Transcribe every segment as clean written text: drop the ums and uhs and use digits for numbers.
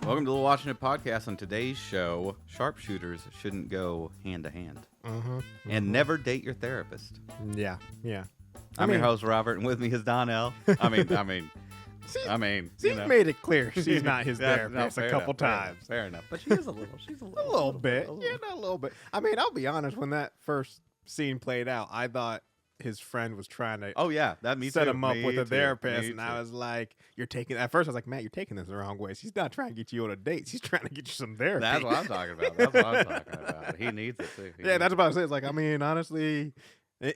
Welcome to the Watchin It podcast. On today's show, sharpshooters shouldn't go hand to hand. And never date your therapist. Yeah. I'm your host, Robert, and with me is Donnell. She's made it clear she's not his therapist a couple times. Fair enough. But she is a little. She's a little bit. Yeah, not a little bit. I mean, I'll be honest. When that first scene played out, I thought his friend was trying to set him up with a therapist, and I was like, at first I was like, Matt, you're taking this the wrong way. She's not trying to get you on a date. She's trying to get you some therapy. That's what I'm talking about. He needs it too. That's what I was saying. It's like, I mean, honestly,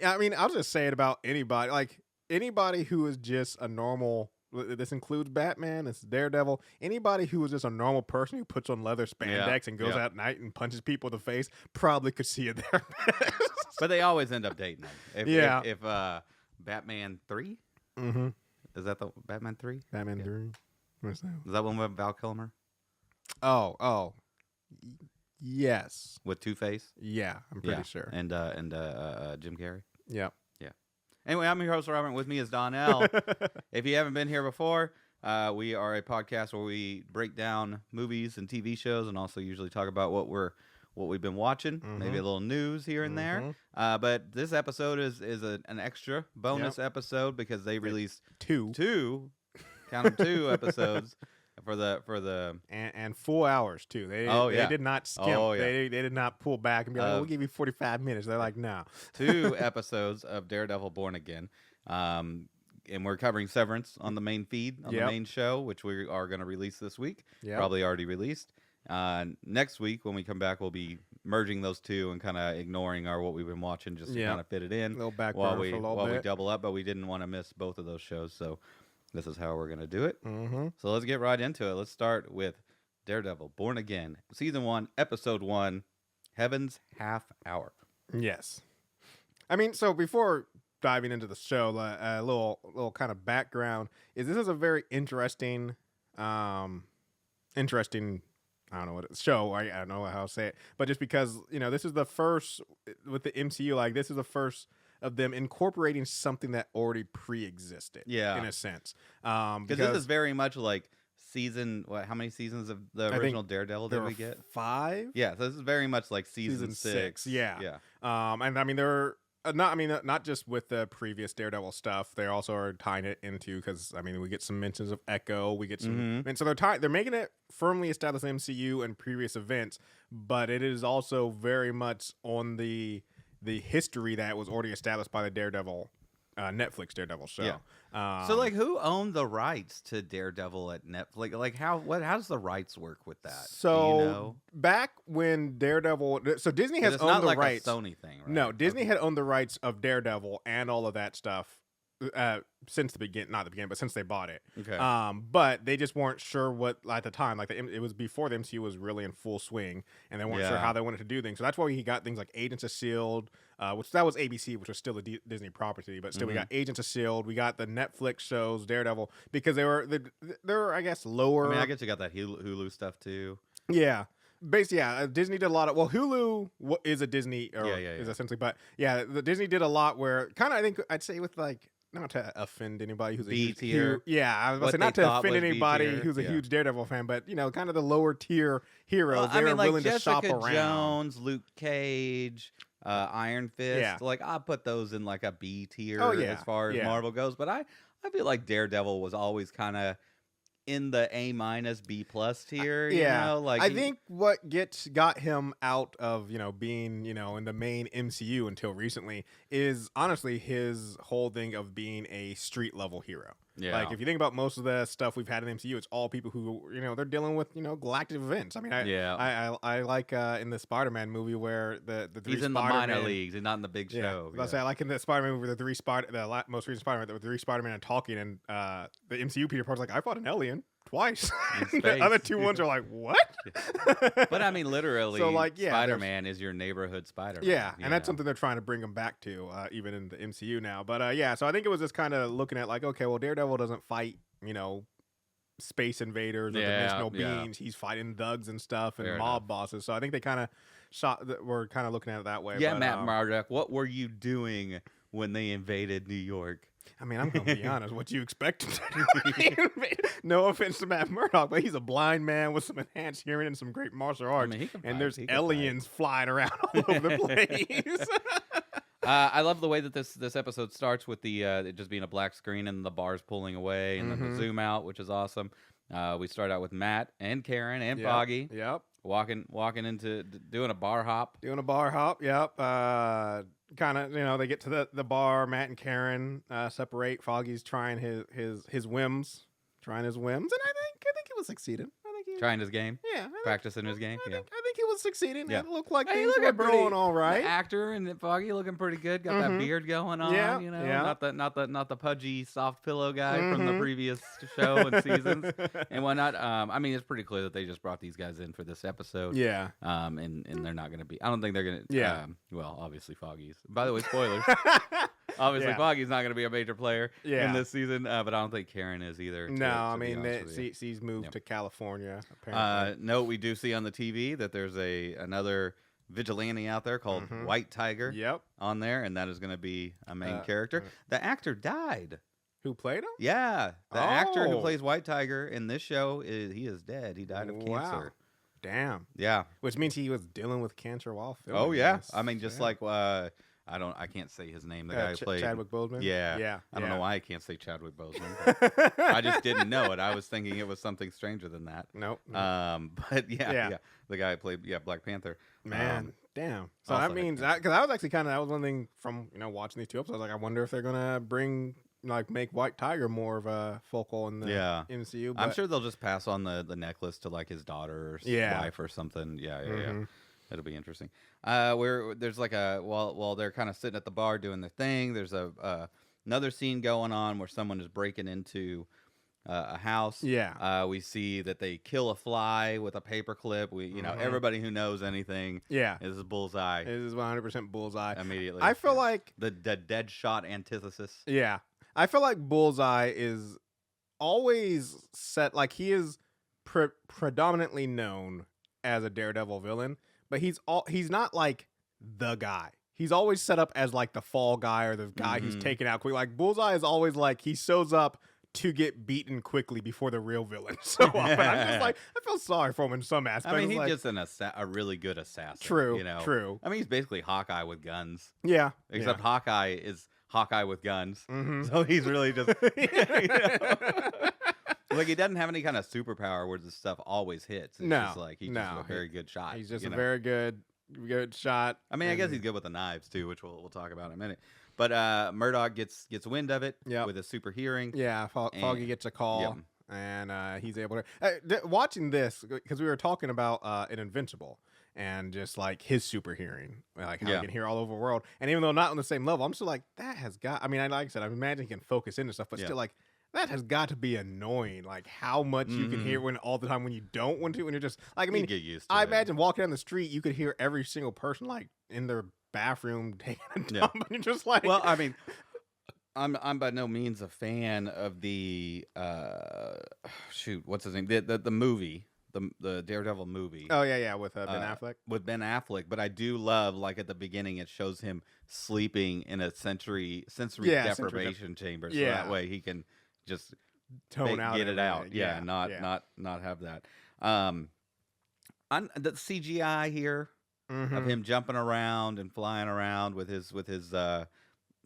I'll just say it about anybody. Like, anybody who is just a normal, this includes Batman, it's Daredevil, anybody who is just a normal person who puts on leather spandex and goes out at night and punches people in the face probably could see a therapist. But they always end up dating them. If Batman 3? Mm-hmm. Is that the Batman 3? Batman 3? What's that? Is that one with Val Kilmer? Oh. Yes. With Two-Face? Yeah, I'm pretty sure. And Jim Carrey? Yep. Yeah. Anyway, I'm your host, Robert, and with me is Donnell. If you haven't been here before, we are a podcast where we break down movies and TV shows and also usually talk about what we've been watching, maybe a little news here and there. But this episode is an extra bonus episode because they released two episodes for the and 4 hours too. They did not skimp. They did not pull back and be like, we'll give you 45 minutes. They're like, no. 2 episodes of Daredevil Born Again. And we're covering Severance on the main feed, on the main show, which we are going to release this week. Probably already released. Next week when we come back, we'll be merging those two and kind of ignoring what we've been watching just to kind of fit it in while we double up. But we didn't want to miss both of those shows, so this is how we're going to do it. So let's get right into it. Let's start with Daredevil Born Again, Season 1, Episode 1, Heaven's Half Hour. Yes. I mean, so before diving into the show, a little kind of background is this is a very interesting I don't know what it's show. I don't know how to say it, but just because this is the first with the MCU, like this is the first of them incorporating something that already pre-existed. in a sense, because this is very much like season. How many seasons of the original Daredevil did we get? 5. Yeah, so this is very much like season 6. Yeah. And I mean they're. Not just with the previous Daredevil stuff. They also are tying it into because we get some mentions of Echo. We get some, and so they're making it firmly established MCU and previous events, but it is also very much on the history that was already established by the Daredevil Netflix Daredevil show. Yeah. So who owned the rights to Daredevil at Netflix? Like how does the rights work with that? So back when Daredevil, so Disney has owned the rights. It's not like a Sony thing, right? No, Disney had owned the rights of Daredevil and all of that stuff since the beginning, not the beginning, but since they bought it. Okay. But they just weren't sure what at the time. Like it was before the MCU was really in full swing, and they weren't sure how they wanted to do things. So that's why he got things like Agents of S.H.I.E.L.D., which that was ABC, which was still a Disney property, but still we got Agents of S.H.I.E.L.D., we got the Netflix shows Daredevil because they were I guess lower. I guess you got that Hulu stuff too. Yeah. Basically, Disney did a lot of. Well, Hulu is a Disney, is essentially, but the Disney did a lot where kind of I think I'd say with like. Not to offend anybody who's a B tier. I was going to say not to offend anybody who's a huge Daredevil fan, but kind of the lower tier heroes. They were willing to shop around. Jessica Jones, Luke Cage, Iron Fist. Yeah. Like I put those in like a B tier as far as Marvel goes. But I feel like Daredevil was always kind of in the A- B+ tier. I think what got him out of being in the main MCU until recently is honestly his whole thing of being a street level hero. Yeah. Like if you think about most of the stuff we've had in MCU, it's all people who they're dealing with galactic events. I mean, I like in the Spider-Man movie where the three he's in the minor leagues and not in the big show. I say I like in the Spider-Man movie the most recent Spider-Man with the 3 Spider-Man and talking, and the MCU Peter Parker's like, I fought an alien twice. The other 2 ones are like, what? But I mean, literally, so Spider-Man is your neighborhood Spider-Man. Yeah, and that's something they're trying to bring him back to, even in the MCU now. But so I think it was just kind of looking at like, okay, well, Daredevil doesn't fight, space invaders or dimensional beings. He's fighting thugs and stuff and mob bosses. So I think they kind of were kind of looking at it that way. Yeah, but, Matt Murdock, what were you doing when they invaded New York? I mean, I'm going to be honest. What you expect him to do? No offense to Matt Murdock, but he's a blind man with some enhanced hearing and some great martial arts. I mean, and there's aliens flying around all over the place. I love the way that this episode starts with the it just being a black screen and the bars pulling away and then the zoom out, which is awesome. We start out with Matt and Karen and Foggy. Yep. Walking into doing a bar hop. Yep. Kind of, they get to the bar. Matt and Karen separate. Foggy's trying his whims. And I think he was succeeding. Trying his game? Yeah. Practicing his game? I think he was succeeding. Yeah. It looked like things were going all right. The actor and Foggy looking pretty good. Got that beard going on. Yeah. Not the pudgy soft pillow guy from the previous show and seasons and whatnot. I mean, it's pretty clear that they just brought these guys in for this episode. Yeah. And they're not going to be. I don't think they're going to. Yeah. Well, obviously Foggy's. By the way, spoilers. Obviously, Foggy's not going to be a major player in this season, but I don't think Karen is either. No, she's moved to California. Apparently. No, we do see on the TV that there's another vigilante out there called White Tiger. Yep. On there, and that is going to be a main character. The actor died. Who played him? Yeah, the actor who plays White Tiger in this show he is dead. He died of cancer. Damn. Yeah. Which means he was dealing with cancer while filming. Oh yeah. This. I mean, just like I can't say his name. The guy who played Chadwick Boseman. Yeah. I don't know why I can't say Chadwick Boseman. I just didn't know it. I was thinking it was something stranger than that. Nope. But yeah. The guy who played Black Panther. Man, damn. So that means because I was actually that was one thing from watching these two episodes. Like I wonder if they're gonna make White Tiger more of a focal in the MCU. But I'm sure they'll just pass on the necklace to like his daughter or wife or something. Yeah. It'll be interesting. Where there's like while they're kind of sitting at the bar doing their thing, there's another scene going on where someone is breaking into a house. Yeah. We see that they kill a fly with a paper clip. Everybody who knows anything. Yeah. This is bullseye. It is 100% bullseye. Immediately. I feel like the dead shot antithesis. Yeah. I feel like Bullseye is always set like he is predominantly known as a Daredevil villain, but he's not like the guy. He's always set up as like the fall guy or the guy who's taken out quick. Like Bullseye is always like he shows up to get beaten quickly before the real villain. So often I'm just like I feel sorry for him in some aspects. I mean, he's just a really good assassin. True. True. I mean, he's basically Hawkeye with guns. Yeah. Except Hawkeye is Hawkeye with guns. So he's really just like he doesn't have any kind of superpower where the stuff always hits. It's just like he's just a very good shot. He's just a very good shot. I mean, I guess he's good with the knives too, which we'll talk about in a minute. But Murdock gets wind of it with a super hearing. Yeah, Foggy gets a call, and he's able to watching this because we were talking about an Invincible. And just like his super hearing, like how he can hear all over the world. And even though not on the same level, I'm still like, that has got, I mean, like I said, I imagine he can focus into stuff, but still like, that has got to be annoying. Like how much you can hear all the time when you don't want to, when you're just like, I mean, get used to I imagine walking down the street, you could hear every single person like in their bathroom taking a dump, and you're just like, well, I mean, I'm by no means a fan of the what's his name? The movie. The Daredevil movie. Oh yeah, with Ben Affleck. With Ben Affleck, but I do love like at the beginning it shows him sleeping in a sensory deprivation chamber, so that way he can just tone out, get it out. Not have that. On the CGI here of him jumping around and flying around with his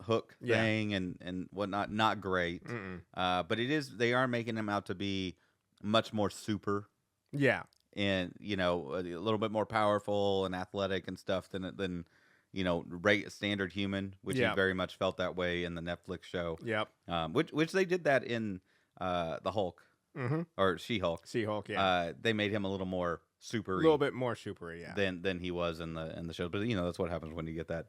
hook thing and whatnot, not great. But they are making him out to be much more super. Yeah, and a little bit more powerful and athletic and stuff than standard human, which he very much felt that way in the Netflix show. Yep. Which they did that in the Hulk or She-Hulk. She-Hulk. Yeah. They made him a little more supery, a little bit more supery, than he was in the show. But that's what happens when you get that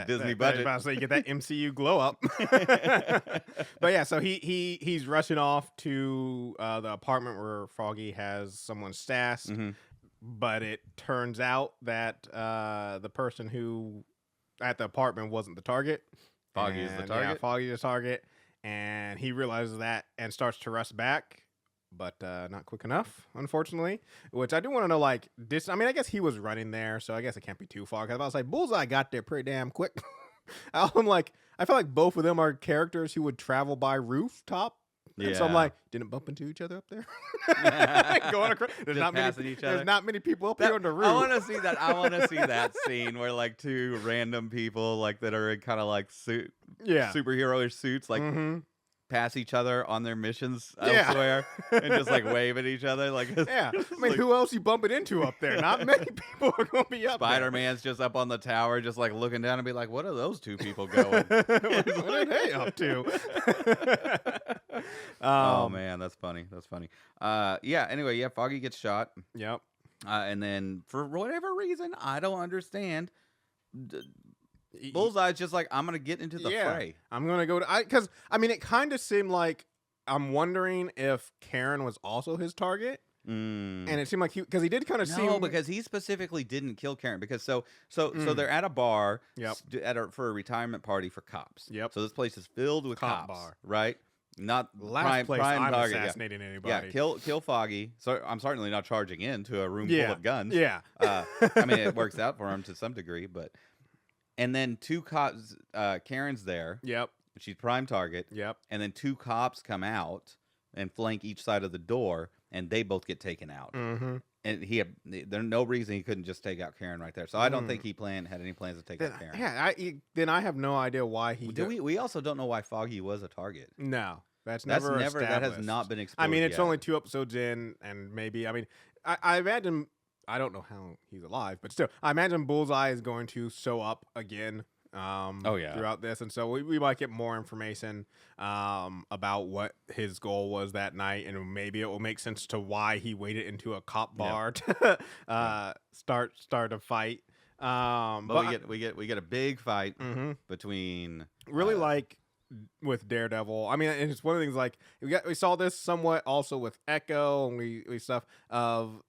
Disney budget. So you get that MCU glow up. But yeah, so he's rushing off to the apartment where Foggy has someone stashed. But it turns out that the person who at the apartment wasn't the target. Foggy is the target. Yeah, Foggy is the target, and he realizes that and starts to rush back. But not quick enough, unfortunately. Which I do want to know, like, I mean, I guess he was running there, so I guess it can't be too far. Because I was like, Bullseye got there pretty damn quick. I'm like, I feel like both of them are characters who would travel by rooftop. And so I'm like, didn't bump into each other up there? Going across. There's not many people up here on the roof. I want to see that. I want to see that scene where like two random people like that are in kind of like superhero-ish suits like pass each other on their missions elsewhere and just like wave at each other. Like I mean, who else you bumping into up there? Not many people are going to be up Spider-Man's just up on the tower, just like looking down and be like, what are those two people going? What are they up to? Oh man, that's funny. Anyway, Foggy gets shot. Yep. And then for whatever reason, I don't understand, Bullseye's just like, I'm gonna get into the fray. I'm gonna go to because I mean, it kind of seemed like I'm wondering if Karen was also his target. And it seemed like because he did kind of seem because he specifically didn't kill Karen because so they're at a bar for a retirement party for cops. Yep. So this place is filled with cops, bar. Right? Not last place I'm target. Assassinating anybody. Yeah, kill Foggy. So I'm certainly not charging into a room full of guns. Yeah. I mean, it works out for him to some degree, but and then two cops. Karen's there. Yep. She's prime target. Yep. And then two cops come out and flank each side of the door, and they both get taken out. Mm-hmm. And there's no reason he couldn't just take out Karen right there. So I don't think he had any plans to take out Karen. Yeah, then I have no idea why he. We also don't know why Foggy was a target. No, that's never that has not been exposed. I mean, it's yet. only 2 episodes in, and maybe I imagine I don't know how he's alive, but still, I imagine Bullseye is going to show up again. Throughout this, and so we might get more information about what his goal was that night, and maybe it will make sense to why he waited into a cop bar to start a fight. But we get a big fight between really like with Daredevil. I mean, it's one of the things like we saw this somewhat also with Echo, and we stuff of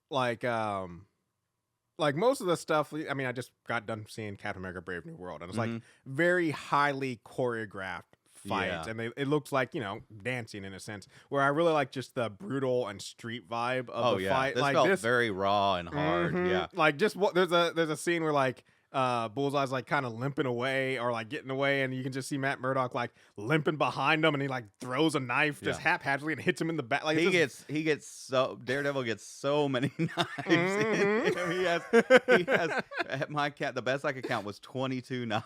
like most of the stuff, I mean, I just got done seeing Captain America: Brave New World, and it's like very highly choreographed fights, and it looks like dancing in a sense. Where I really like just the brutal and street vibe of the fight. This like felt very raw and hard. Yeah, like just there's a scene where like Bullseye's like kind of limping away or like getting away, and you can just see Matt Murdock like limping behind him, and he like throws a knife just haphazardly and hits him in the back. Like Daredevil gets so many knives. In him. He has at my count, the best I could count was 22 knives.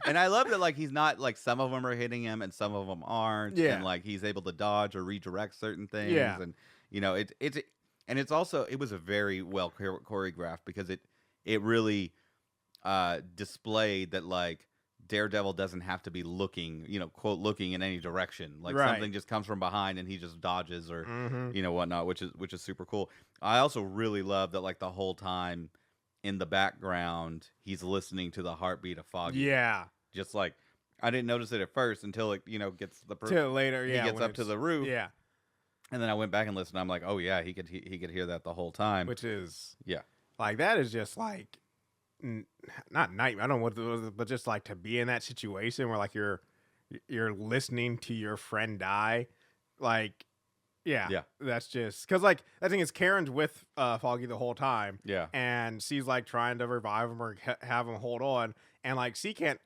And I love that like he's not like some of them are hitting him and some of them aren't. And like he's able to dodge or redirect certain things. And it's also it was a very well choreographed because it really displayed that like Daredevil doesn't have to be looking, quote, looking in any direction. Like something just comes from behind and he just dodges or whatnot, which is super cool. I also really love that like the whole time in the background he's listening to the heartbeat of Foggy. Yeah. Just like I didn't notice it at first until it gets the till later. Yeah. He gets up to the roof. Yeah. And then I went back and listened. I'm like, oh yeah, he could hear that the whole time. Which is like that is just like not nightmare. I don't know what it was, but just like to be in that situation where like you're listening to your friend die, like that's just because like I think it's Karen's with Foggy the whole time, and she's like trying to revive him or have him hold on, and like she can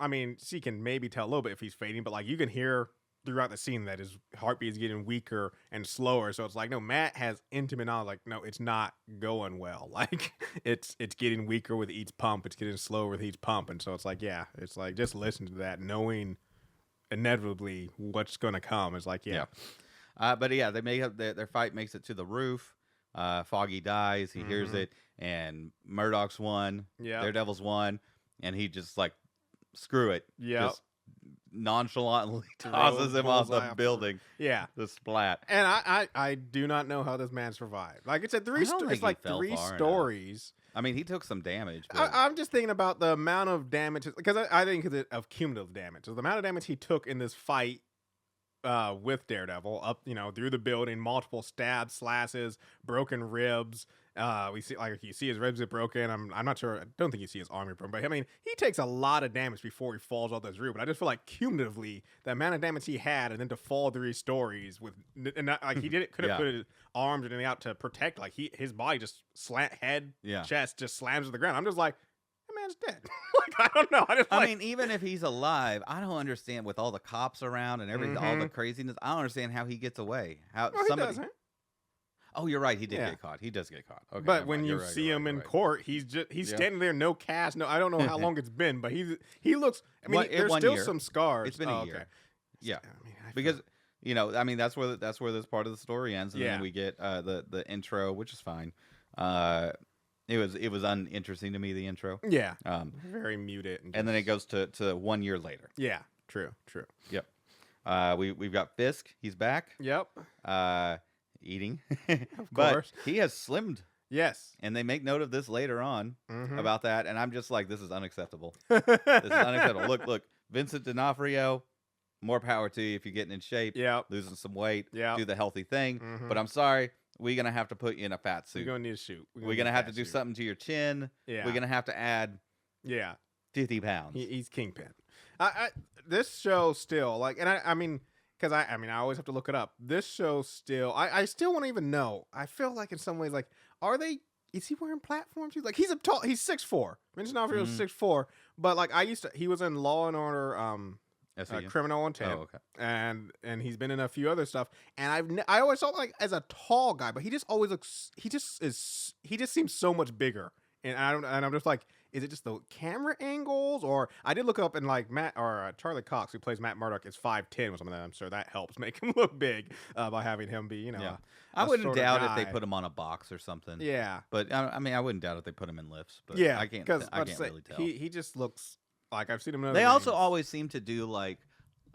maybe tell a little bit if he's fading, but like you can hear throughout the scene that his heartbeat is getting weaker and slower. So it's like, no, Matt has intimate knowledge. Like, no, it's not going well. Like it's getting weaker with each pump. It's getting slower with each pump. And so it's like, it's like, just listen to that, knowing inevitably what's going to come. It's like, but they make up their fight makes it to the roof. Foggy dies. He hears it, and Murdock's won. Yeah. Daredevil's won. And he just like, screw it. Yeah. Nonchalantly tosses him off the building. Yeah, the splat. And I do not know how this man survived. Like it's three stories. I mean, he took some damage. I'm just thinking about the amount of damage because I think of cumulative damage. So the amount of damage he took in this fight with Daredevil up, through the building, multiple stabs, slashes, broken ribs. We see you see his ribs get broken. I'm not sure. I don't think you see his arm broken, but I mean, he takes a lot of damage before he falls off this roof. But I just feel like cumulatively, the amount of damage he had, and then to fall 3 stories with, and not, like he couldn't put his arms or anything out to protect. Like his body just chest just slams to the ground. I'm just like, man, man's dead. Like, I don't know. I mean, even if he's alive, I don't understand with all the cops around and everything, all the craziness. I don't understand how he gets away. How he doesn't. Oh, you're right. He did get caught. He does get caught. Okay, but when you see him in court, he's standing there, no cast. No, I don't know how long it's been, but he looks. I mean, there's still some scars. It's been a year. Okay. Yeah, I mean, because I mean, that's where this part of the story ends, and then we get the intro, which is fine. It was uninteresting to me, the intro. Yeah. Very muted. And then it goes to 1 year later. Yeah. True. Yep. We've got Fisk. He's back. Yep. Eating. Of but course. He has slimmed. Yes. And they make note of this later on about that. And I'm just like, this is unacceptable. This is unacceptable. Look, Vincent D'Onofrio, more power to you if you're getting in shape, losing some weight, do the healthy thing. But I'm sorry. We're going to have to put you in a fat suit. We're going to need a suit. We're going to have to do something to your chin. Yeah. We're going to have to add 50 pounds. He's Kingpin. This show still, like, and I mean, because I always have to look it up. This show still, I still want to even know. I feel like in some ways, like, is he wearing platforms? He's 6'4". Vincent D'Onofrio is 6'4", but like he was in Law and Order, Criminal Intent. Oh, okay. And he's been in a few other stuff. And I always thought like as a tall guy, but he just always looks. He just seems so much bigger. And I'm just like, is it just the camera angles? Or I did look up and like Charlie Cox, who plays Matt Murdock, is 5'10" or something. I'm sure that helps make him look big by having him be, I wouldn't doubt if they put him on a box or something. Yeah. But I mean, I wouldn't doubt if they put him in lifts. But I can't really tell. He just looks. Like I've seen him. They also always seem to do like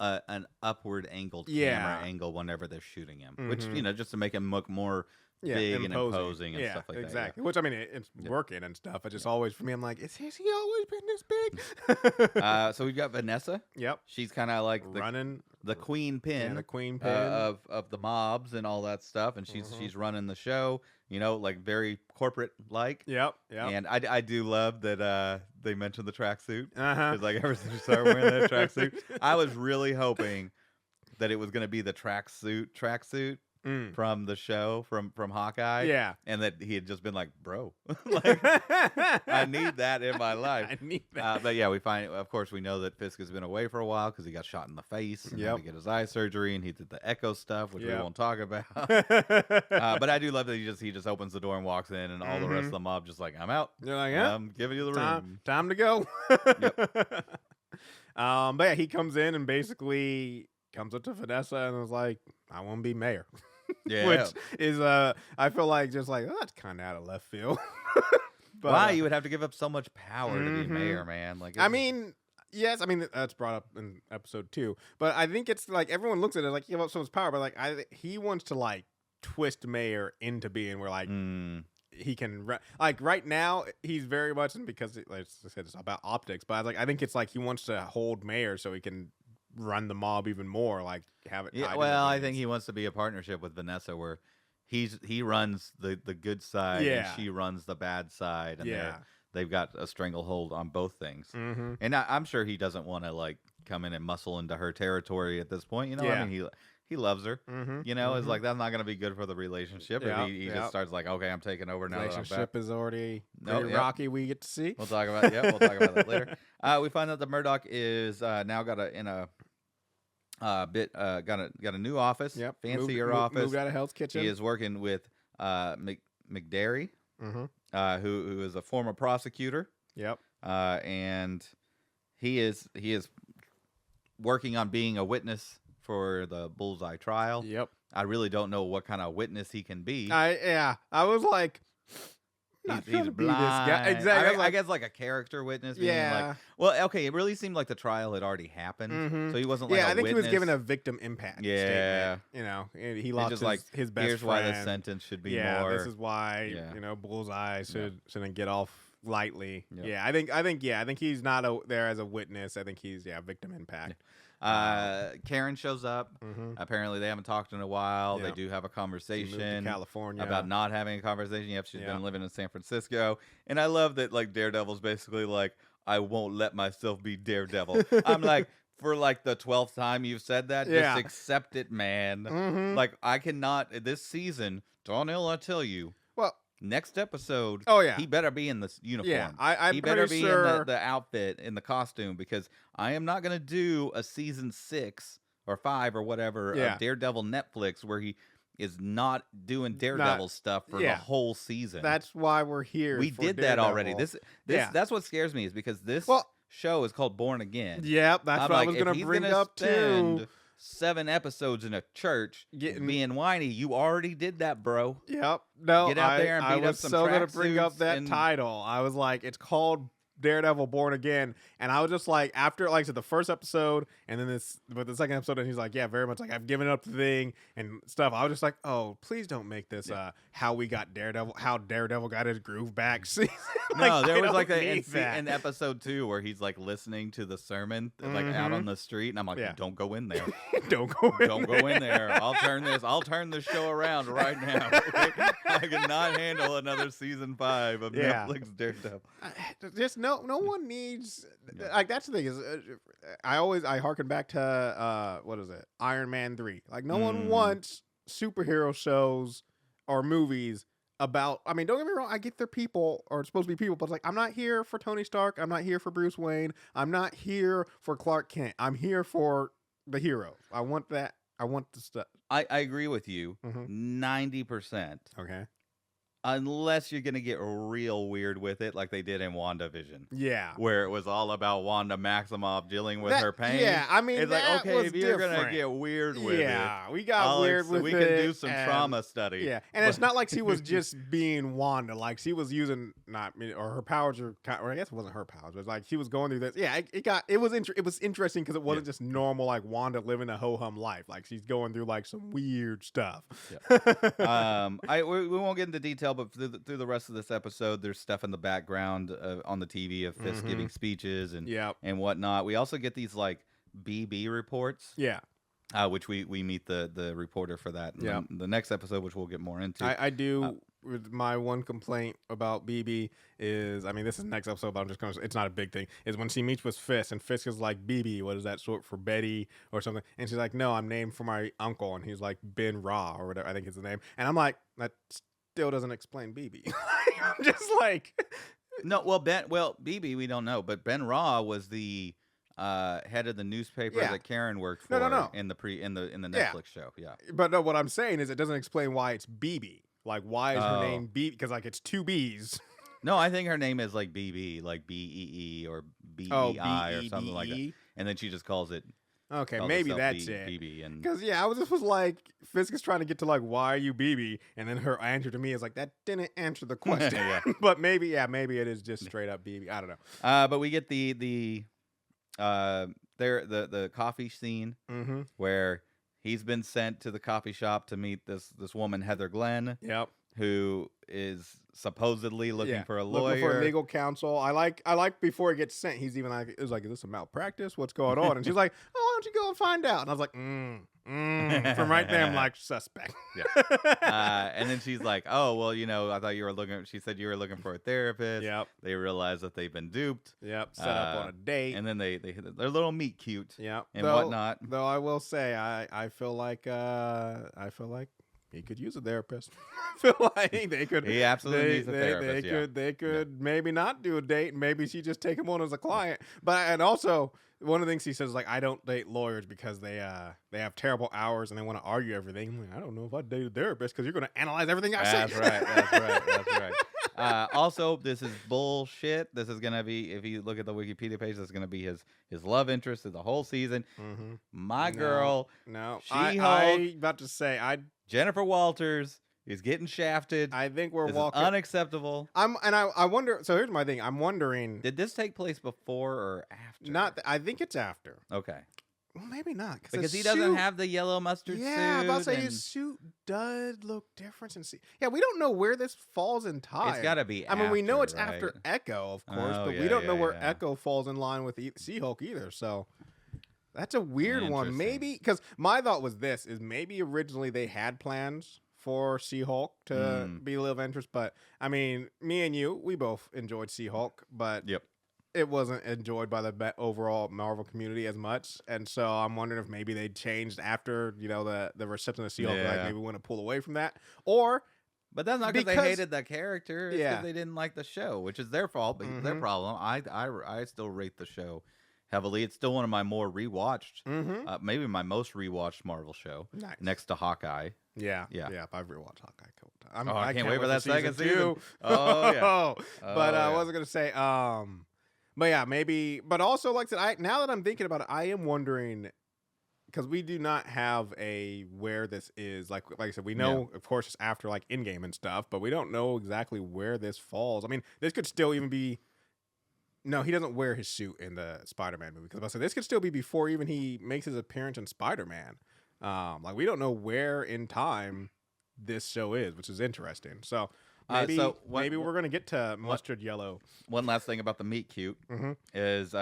an upward angled camera angle whenever they're shooting him, which just to make him look more big and imposing and stuff like that. Exactly. Which I mean, it's working and stuff. It's just always for me. I'm like, has he always been this big? So we've got Vanessa. Yep. She's kind of like running the queen pin. Yeah, the queen pin of the mobs and all that stuff, and she's running the show. Like very corporate like. Yep. And I do love that they mentioned the tracksuit. Because like ever since you started wearing that tracksuit, I was really hoping that it was going to be the tracksuit from the show from Hawkeye. Yeah. And that he had just been like, bro, like I need that in my life. I need that. But yeah, of course, we know that Fisk has been away for a while because he got shot in the face and had to get his eye surgery, and he did the echo stuff, which we won't talk about. But I do love that he just opens the door and walks in, and all the rest of the mob just like, I'm out. You're like, yeah, I'm giving you the room. Time to go. Yep. But yeah, he comes in and basically comes up to Vanessa and was like, I want to be mayor. Yeah. Which is I feel like just like, that's kind of out of left field. But, why you would have to give up so much power to be mayor, man? Like, I mean, yes, I mean that's brought up in episode 2, but I think it's like everyone looks at it like give up so much power, but like he wants to like twist mayor into being where like he can like right now he's very much because like I said it's about optics, but I think it's like he wants to hold mayor so he can run the mob even more, like have it. Well, I think he wants to be a partnership with Vanessa where he runs the good side and she runs the bad side, and they've got a stranglehold on both things. And I'm sure he doesn't want to like come in and muscle into her territory at this point. I mean, he loves her. It's like that's not going to be good for the relationship. If he just starts like, okay, I'm taking over now. Relationship is already rocky. We get to see. We'll talk about that later. We find out that Murdock is now got a new office. Yep. Fancier office. Moved out of Hell's Kitchen. He is working with McDarry, who is a former prosecutor. Yep. And he is working on being a witness for the Bullseye trial. Yep. I really don't know what kind of witness he can be. I was like, he's blind. This guy. Exactly. I guess like a character witness. Like, well, okay. It really seemed like the trial had already happened, so he wasn't like. I think witness. he was given a victim impact. Yeah. Statement. He lost just his best here's friend. Why the sentence should be more. This is why Bullseye shouldn't get off lightly. Yep. I think he's not there as a witness. I think he's victim impact. Karen shows up. Apparently, they haven't talked in a while. Yep. They do have a conversation. She moved to California about not having a conversation. Yep, she's been living in San Francisco, and I love that. Like Daredevil's basically like, I won't let myself be Daredevil. I'm like, for like the 12th time you've said that, just accept it, man. Like I cannot this season, Donnell. I tell you. Well, next episode, Oh, he better be in this uniform. Yeah, I'm he better pretty be sure... in the outfit, in the costume, because I am not going to do a season 6 or 5 or whatever of Daredevil Netflix where he is not doing Daredevil stuff for the whole season. That's why we're here. We did that already. That's what scares me, is because this show is called Born Again. Yep, that's what I was going to bring up too. 7 episodes in a church being whiny. You already did that, bro. Yep. No, get out there and beat up some tracksuits. I was so going to bring up that title. I was like, it's called Daredevil Born Again, and I was just like, after like the first episode and then the second episode, and he's like, yeah, very much like, I've given up the thing and stuff. I was just like, oh, please don't make this how we got Daredevil, how Daredevil got his groove back season. Like, no, there was like in episode 2 where he's like listening to the sermon like out on the street, and I'm like, don't go in there. Don't go in there. I'll turn this show around right now. I cannot handle another season 5 of Netflix Daredevil. Just no one needs like, that's the thing is I harken back to what is it, Iron Man 3. Like, no one wants superhero shows or movies about, I mean, don't get me wrong, I get they're people, or it's supposed to be people, but it's like, I'm not here for Tony Stark, I'm not here for Bruce Wayne, I'm not here for Clark Kent, I'm here for the hero. I want the stuff. I agree with you 90%. Okay. Unless you're going to get real weird with it, like they did in WandaVision. Yeah. Where it was all about Wanda Maximoff dealing with her pain. Yeah, I mean, it's that like, okay, was if you're different. going to get weird with it. Yeah, we got weird with it. We can do some trauma study. Yeah, and it's not like she was just being Wanda. Like, she was using, or her powers are, or I guess it wasn't her powers, but like she was going through this. Yeah, it was interesting because it wasn't just normal, like Wanda living a ho-hum life. Like, she's going through like some weird stuff. Yeah. We won't get into detail, but through the rest of this episode, there's stuff in the background on the TV of Fisk giving speeches and whatnot. We also get these like BB reports, which we meet the reporter for that in the next episode, which we'll get more into. I do. My one complaint about BB is, I mean, this is the next episode, but I'm just gonna, it's not a big thing, is when she meets with Fisk, and Fisk is like, BB, what is that short for Betty or something? And she's like, no, I'm named for my uncle, and he's like Ben Ra or whatever, I think is the name. And I'm like, that still doesn't explain BB. I'm just like, no, well, BB we don't know, but Ben Ra was the head of the newspaper that Karen worked for in the Netflix show. Yeah, but no, what I'm saying is it doesn't explain why it's BB. Like, why is her name BB? Because like it's 2 B's. No, I think her name is like BB, like BEE or BEI or something like that. And then she just calls it. Okay, maybe that's it. BB, and because I was like, Fisk is trying to get to like, why are you BB? And then her answer to me is like, that didn't answer the question. But maybe it is just straight up BB. I don't know. But we get the coffee scene where he's been sent to the coffee shop to meet this woman, Heather Glenn. Yep. Who is supposedly looking for a lawyer, looking for legal counsel. I like before he gets sent, he's even like, it was like, is this a malpractice? What's going on? And she's like, oh, why don't you go and find out? And I was like, from right there, I'm like, suspect. And then she's like, oh, well, I thought you were looking. She said you were looking for a therapist. Yep. They realize that they've been duped. Yep. Set up on a date. And then they're little meat cute. Yep. And whatnot. Though I will say, I feel like he could use a therapist. I feel like they could. He absolutely needs a therapist. They could maybe not do a date. Maybe she just take him on as a client. And also, one of the things he says is like, I don't date lawyers because they have terrible hours and they want to argue everything. I'm like, I don't know if I'd date a therapist because you're going to analyze everything I say. That's right. Also, this is bullshit. This is going to be, if you look at the Wikipedia page, this is going to be his love interest of the whole season. My girl. No. I about to say, Jennifer Walters is getting shafted. I think we're walking. Unacceptable. I wonder. So here's my thing. I'm wondering. Did this take place before or after? I think it's after. Okay. Well, maybe not because he doesn't have the yellow mustard suit. Yeah, I'm about to say his suit does look different. We don't know where this falls in time. It's got to be. I mean, we know it's after Echo, of course, but we don't know where Echo falls in line with She-Hulk either. So. That's a weird one. Maybe because my thought was this is maybe originally they had plans for She-Hulk to be love interest, but I mean, me and you, we both enjoyed She-Hulk, but it wasn't enjoyed by the overall Marvel community as much, and so I'm wondering if maybe they changed after the reception of She-Hulk, like maybe want to pull away from that, or But that's not because they hated the character. It's because they didn't like the show, which is their fault, but their problem. I still rate the show heavily. It's still one of my more rewatched, maybe my most rewatched Marvel show, next to Hawkeye. Yeah. I've rewatched Hawkeye a couple times. I can't wait for that second season. Oh yeah. But I was gonna say, but yeah, maybe. But also, like I said, now that I'm thinking about it, I am wondering. Because we do not have a where this is. Like I said, we know, of course, it's after like Endgame and stuff, but we don't know exactly where this falls. I mean, this could still even be. No, he doesn't wear his suit in the Spider-Man movie. Because I said this could still be before even he makes his appearance in Spider-Man. Like we don't know where in time this show is, which is interesting. So maybe we're gonna get to mustard yellow. One last thing about the meet cute is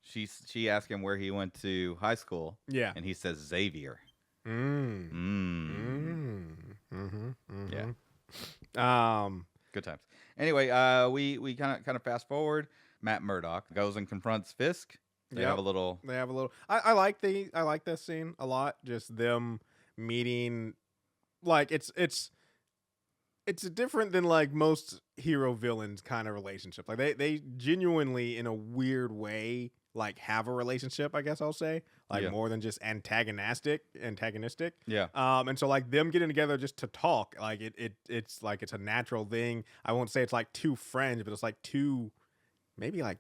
she asked him where he went to high school. Yeah. And he says Xavier. Yeah. Good times. Anyway, we kind of fast forward. Matt Murdock goes and confronts Fisk. They have a little. I like this scene a lot. Just them meeting. Like it's different than like most hero villains kind of relationship. Like they genuinely in a weird way like have a relationship, I guess I'll say, like more than just antagonistic. Yeah. And so like them getting together just to talk, like it's like it's a natural thing. I won't say it's like two friends, but it's like two, maybe like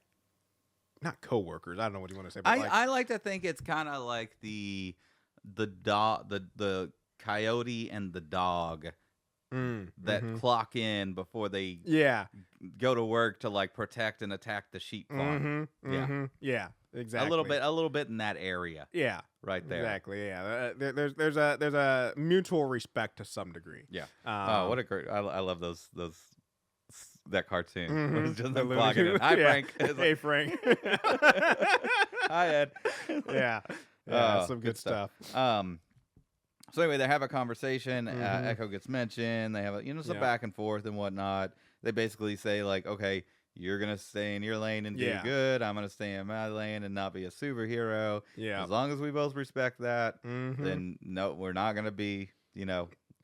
not coworkers. I don't know what you want to say. But I like to think it's kind of like the coyote and the dog. That clock in before they go to work to like protect and attack the sheep farm. Yeah, exactly. A little bit in that area. Yeah, right there. Exactly. Yeah, there's a mutual respect to some degree. Yeah. What a great! I love those that cartoon. It's just them clocking in. Hi Frank. Hey Frank. Hi Ed. Yeah. Some good stuff. So anyway, they have a conversation. Echo gets mentioned. They have some back and forth and whatnot. They basically say like, okay, you're gonna stay in your lane and do good. I'm gonna stay in my lane and not be a superhero. Yeah. As long as we both respect that, then no, we're not gonna be.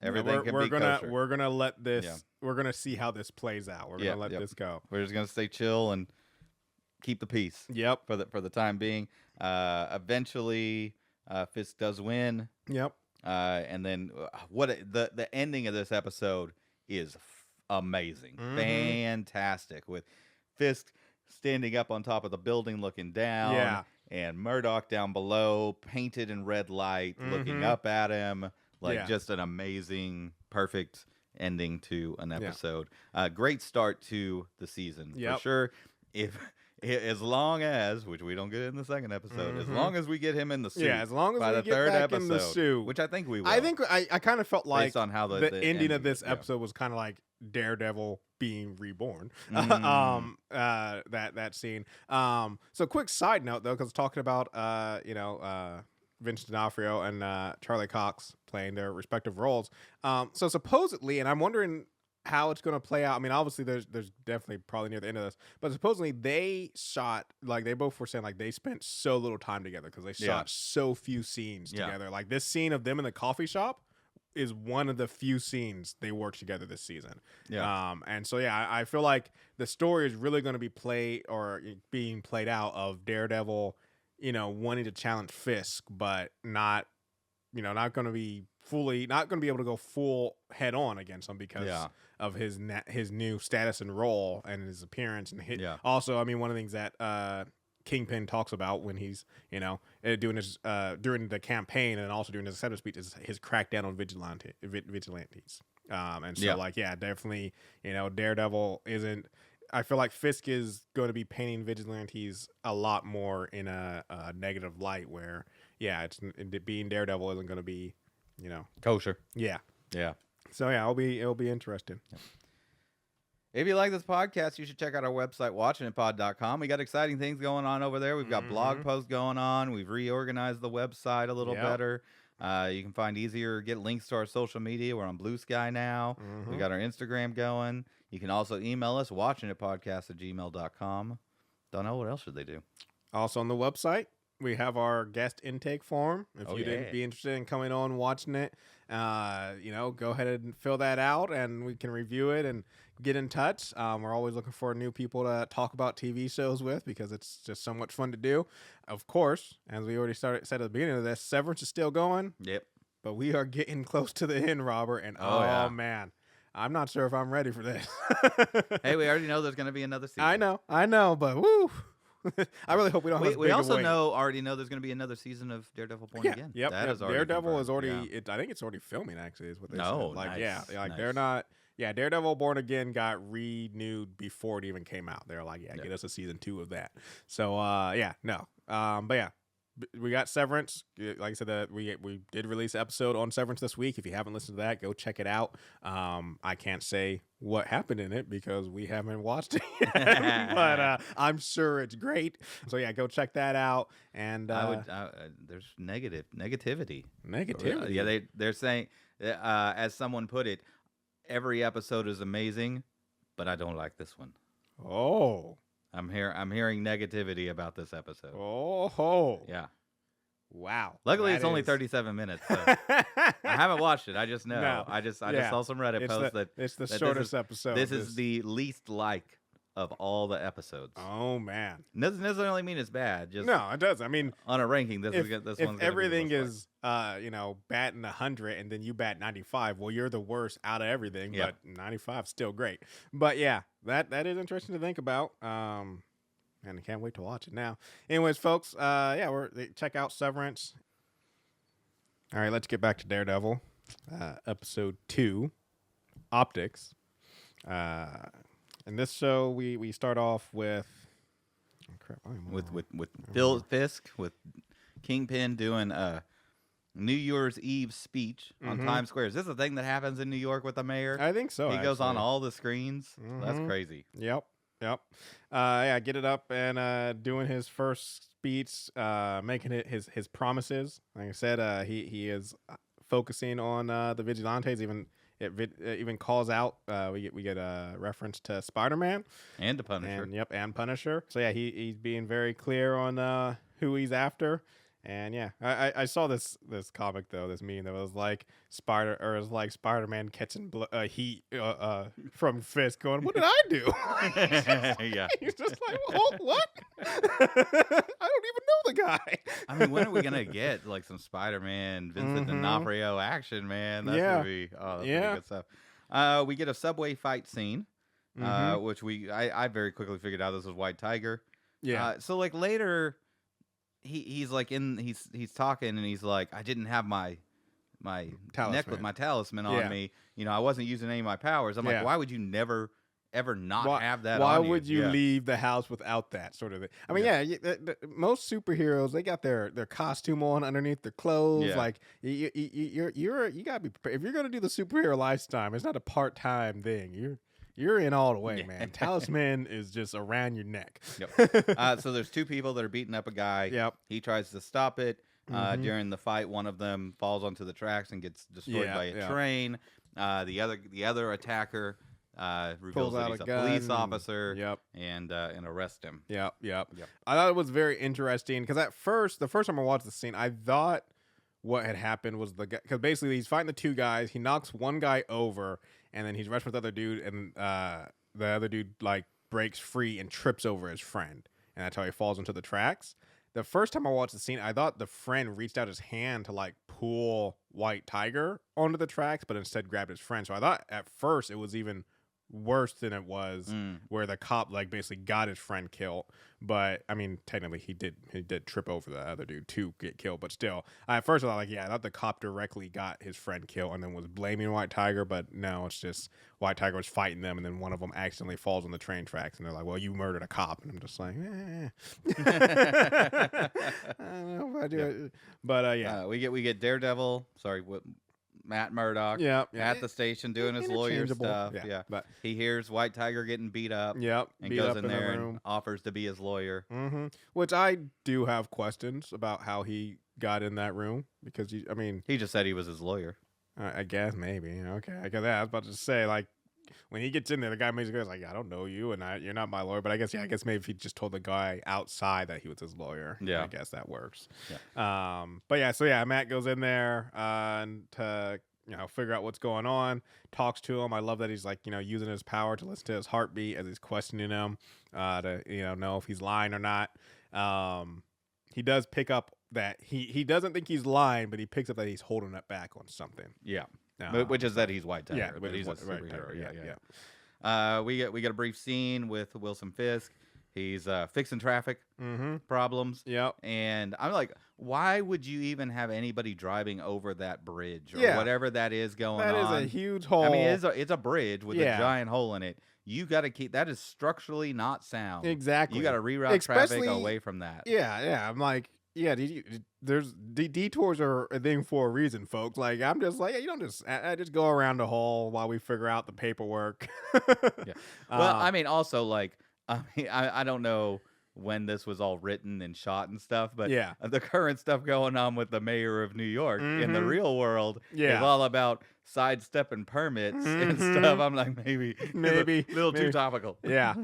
Everything can be kosher. We're gonna let this. Yeah. We're gonna see how this plays out. We're gonna let this go. We're just gonna stay chill and keep the peace. Yep. For the time being. Eventually, Fisk does win. Yep. And then the ending of this episode is amazing, fantastic, with Fisk standing up on top of the building looking down, and Murdock down below, painted in red light, looking up at him, just an amazing, perfect ending to an episode. Great start to the season for sure. As long as, which we don't get in the second episode, as long as we get him in the suit, as long as by we the get third back episode, in the suit, which I think we will. I think I kind of felt like based on how the ending of this episode was kind of like Daredevil being reborn. That scene. So quick side note though, because talking about Vince D'Onofrio and Charlie Cox playing their respective roles. So supposedly, and I'm wondering how it's going to play out. I mean, obviously, there's definitely probably near the end of this, but supposedly they shot, like they both were saying, like they spent so little time together because they shot so few scenes together. Like this scene of them in the coffee shop is one of the few scenes they worked together this season. Yeah. And so I feel like the story is really going to be being played out of Daredevil, wanting to challenge Fisk, but not going to be able to go full head on against him because of his new status and role and his appearance and also, I mean, one of the things that Kingpin talks about when he's doing his during the campaign and also during his acceptance speech is his crackdown on vigilantes. And so definitely Daredevil isn't. I feel like Fisk is going to be painting vigilantes a lot more in a negative light where being Daredevil isn't going to be kosher. Yeah. Yeah. So it'll be interesting. Yeah. If you like this podcast, you should check out our website, watchinitpod.com. We got exciting things going on over there. We've got blog posts going on. We've reorganized the website a little better. You can get links to our social media. We're on Blue Sky now. We got our Instagram going. You can also email us, watchinitpodcast@gmail.com. Don't know what else should they do. Also on the website, we have our guest intake form. If you didn't be interested in coming on watching it, go ahead and fill that out, and we can review it and get in touch. We're always looking for new people to talk about TV shows with because it's just so much fun to do. Of course, as we already said at the beginning of this, Severance is still going. Yep. But we are getting close to the end, Robert, and man, I'm not sure if I'm ready for this. Hey, we already know there's going to be another season. I know, but woo. I really hope we don't have. We also already know there's going to be another season of Daredevil Born Again. Yep. That is already Daredevil confirmed. is already. I think it's already filming. Actually, is what they said. Nice. They're not. Yeah, Daredevil Born Again got renewed before it even came out. They're like, get us a season 2 of that. So but yeah. We got Severance. Like I said, we did release an episode on Severance this week. If you haven't listened to that, go check it out. I can't say what happened in it because we haven't watched it yet, but I'm sure it's great. So yeah, go check that out. And there's negativity. Negativity. They're saying, as someone put it, every episode is amazing, but I don't like this one. Oh. I'm hearing negativity about this episode. Oh. Yeah. Wow. Luckily, it's only 37 minutes. So I haven't watched it. I just know. No. I just saw some Reddit posts that it's the shortest episode. This is the least like of all the episodes. Oh man. Doesn't necessarily mean it's bad. Just no, it does. I mean, on a ranking, this one's if everything is batting 100 and then you bat 95, well, you're the worst out of everything. Yeah. But 95 is still great. But yeah, that is interesting to think about. And I can't wait to watch it now. Anyways, folks, check out Severance. All right, let's get back to Daredevil, episode 2, Optics. In this show, we start off with Bill Fisk, with Kingpin doing a New Year's Eve speech on Times Square. Is this a thing that happens in New York with the mayor? I think so. He goes on all the screens. That's crazy. Yep. Get it up and doing his first speech, making it his promises. Like I said, he is focusing on the vigilantes. It even calls out. We get a reference to Spider-Man and the Punisher. And Punisher. So yeah, he's being very clear on who he's after. And yeah, I saw this comic though, this meme that was like Spider-Man catching heat from Fisk, going, "What did I do?" Yeah, he's just like, "What? I don't even know the guy." I mean, when are we gonna get like some Spider-Man, Vincent D'Onofrio action, man? That's gonna be good stuff. We get a subway fight scene, which I very quickly figured out this was White Tiger. Yeah. So like later. He's talking and he's like, I didn't have my necklace, my talisman on me. I wasn't using any of my powers. I'm like, why would you never ever not have that on you? Why would you leave the house without that sort of thing? I mean, most superheroes, they got their costume on underneath their clothes. Yeah. Like you gotta be prepared. If you're gonna do the superhero lifestyle, it's not a part-time thing. You're in all the way, man. Talisman is just around your neck. Yep. So there's two people that are beating up a guy. Yep. He tries to stop it. During the fight, one of them falls onto the tracks and gets destroyed by a train. The other attacker reveals that he's a police officer. And arrests him. Yep. I thought it was very interesting because the first time I watched the scene, I thought what had happened was the guy, because basically he's fighting the two guys. He knocks one guy over, and then he's rushing with the other dude, and the other dude like breaks free and trips over his friend, and that's how he falls into the tracks. The first time I watched the scene, I thought the friend reached out his hand to like pull White Tiger onto the tracks, but instead grabbed his friend. So I thought at first it was even worse than it was, where the cop like basically got his friend killed. But I mean, technically he did trip over the other dude to get killed. But still, at first I thought I thought the cop directly got his friend killed and then was blaming White Tiger. But no, it's just White Tiger was fighting them, and then one of them accidentally falls on the train tracks, and they're like, "Well, you murdered a cop," and I'm just like, I don't know if I do it. But we get Daredevil. Sorry, what? Matt Murdock at the station doing his lawyer stuff. But he hears White Tiger getting beat up. And goes in there and offers to be his lawyer. Which I do have questions about how he got in that room, because he just said he was his lawyer. I guess maybe. Okay. I was about to say, like, when he gets in there, the guy basically goes like, I don't know you, and you're not my lawyer. But I guess maybe if he just told the guy outside that he was his lawyer, I guess that works. Yeah. But yeah, so Matt goes in there to figure out what's going on, talks to him. I love that he's like, using his power to listen to his heartbeat as he's questioning him to know if he's lying or not. He does pick up that he doesn't think he's lying, but he picks up that he's holding it back on something. Yeah. Which is that he's White Tiger, but he's a superhero. Yeah. We get a brief scene with Wilson Fisk. He's fixing traffic problems. Yep. And I'm like, why would you even have anybody driving over that bridge or whatever that is going on? That is a huge hole. I mean, it's a bridge with a giant hole in it. You got to keep that is structurally not sound. Exactly. You got to reroute traffic away from that. Yeah. I'm like, there's detours are a thing for a reason, folks. Like, I'm just like, you don't just go around the hall while we figure out the paperwork. Yeah. Well, I mean, also like, I don't know when this was all written and shot and stuff, but the current stuff going on with the mayor of New York in the real world is all about sidestepping permits and stuff. I'm like, maybe a little too topical. Yeah.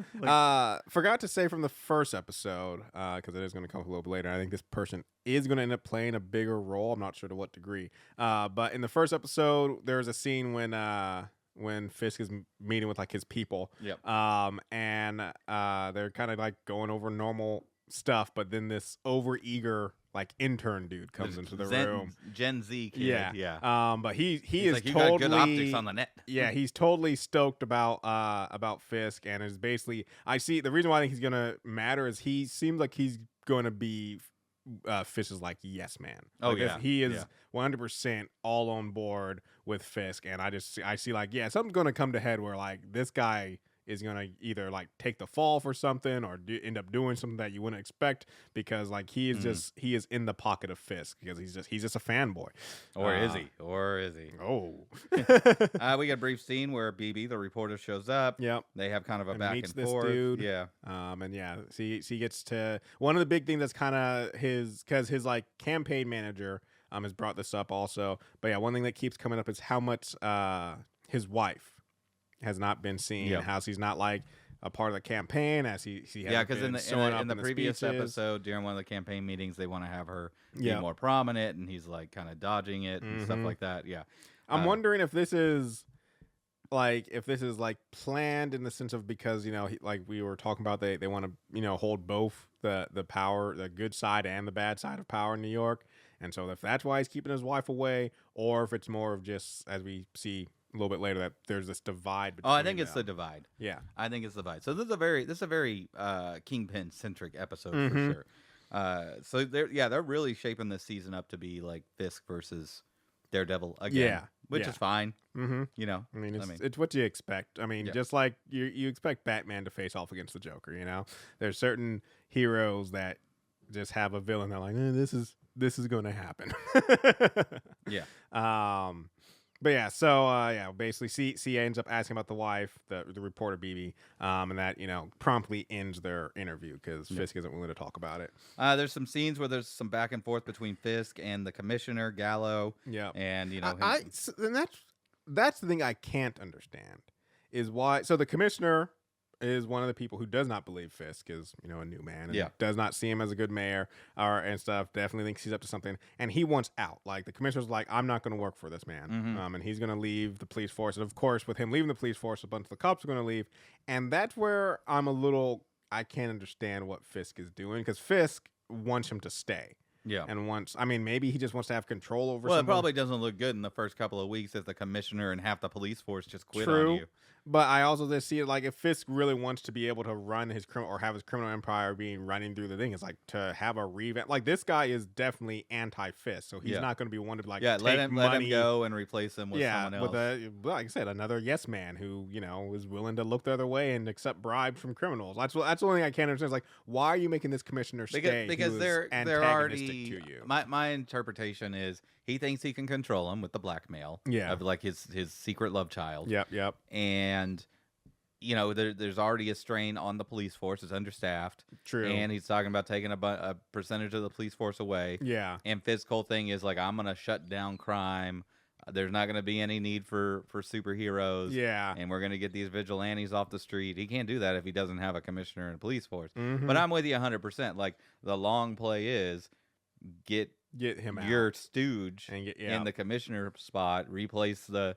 Forgot to say from the first episode, because it is going to come up a little bit later, I think this person is going to end up playing a bigger role. I'm not sure to what degree. But in the first episode, there's a scene when Fisk is meeting with like his people. Yep. And they're kind of like going over normal stuff, but then this overeager like intern dude comes into the room. Gen Z kid. Yeah. But he is like, you totally got good optics on the net. Yeah, he's totally stoked about Fisk, and is basically the reason why I think he's gonna matter is he seems like he's gonna be Fisk's like yes man. He is 100% all on board with Fisk, and I see like something's gonna come to head where like this guy is gonna either like take the fall for something or end up doing something that you wouldn't expect, because like he is in the pocket of Fisk because he's just a fanboy. Or is he? Oh. We get a brief scene where BB, the reporter, shows up. Yep. They have kind of a back and this forth. Dude. Yeah. So he gets to one of the big things that's kind of because his like campaign manager has brought this up also. But one thing that keeps coming up is how much his wife has not been seen, how she's not like a part of the campaign as he because in the previous episode during one of the campaign meetings they want to have her be more prominent, and he's like kind of dodging it and stuff like that. I'm wondering if this is like planned in the sense of, because like we were talking about, they want to hold both the power, the good side and the bad side of power in New York, and so if that's why he's keeping his wife away, or if it's more of just, as we see a little bit later, that there's this divide between I think it's the divide. Yeah. I think it's the divide. So this is a very Kingpin centric episode for sure. So they're really shaping this season up to be like Fisk versus Daredevil again. Which is fine. I mean, it's what you expect. I mean, just like you expect Batman to face off against the Joker, There's certain heroes that just have a villain. They're like, this is going to happen. But basically, C ends up asking about the wife, the reporter BB, and that promptly ends their interview because Fisk isn't willing to talk about it. There's some scenes where there's some back and forth between Fisk and the commissioner Gallo. Yeah, and and that's the thing I can't understand is why. So the commissioner is one of the people who does not believe Fisk is, a new man, and does not see him as a good mayor and stuff. Definitely thinks he's up to something, and he wants out. Like the commissioner's like, I'm not going to work for this man, and he's going to leave the police force. And of course, with him leaving the police force, a bunch of the cops are going to leave, and that's where I can't understand what Fisk is doing, because Fisk wants him to stay. Yeah. And maybe he just wants to have control over Well, it probably doesn't look good in the first couple of weeks if the commissioner and half the police force just quit on you. But I also just see it like if Fisk really wants to be able to run his criminal or have his criminal empire being running through the thing, it's like to have a revamp. Like this guy is definitely anti-Fisk, so he's not going to be one to like let him go and replace him with someone else. Like I said, another yes man who is willing to look the other way and accept bribes from criminals. That's the only thing I can't understand. Is like, why are you making this commissioner stay? Because they're already to you. My interpretation is he thinks he can control him with the blackmail of like his secret love child. Yep. And there's already a strain on the police force. It's understaffed. True. And he's talking about taking a percentage of the police force away. Yeah. And Fisk's whole thing is like, I'm gonna shut down crime. There's not going to be any need for superheroes. Yeah. And we're going to get these vigilantes off the street. He can't do that if he doesn't have a commissioner and a police force. Mm-hmm. But I'm with you 100%. Like, the long play is get him out. Your stooge and in the commissioner spot, replace the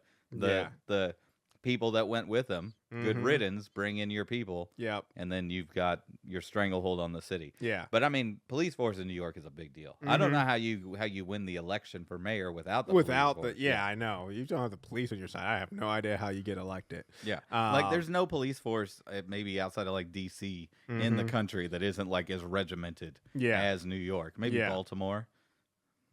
people that went with him. Mm-hmm. Good riddance. Bring in your people. Yep. And then you've got your stranglehold on the city. Yeah. But I mean, police force in New York is a big deal. Mm-hmm. I don't know how you win the election for mayor without the police force. I know. You don't have the police on your side. I have no idea how you get elected. Yeah. Like, there's no police force maybe outside of like DC in the country that isn't like as regimented as New York. Maybe Baltimore.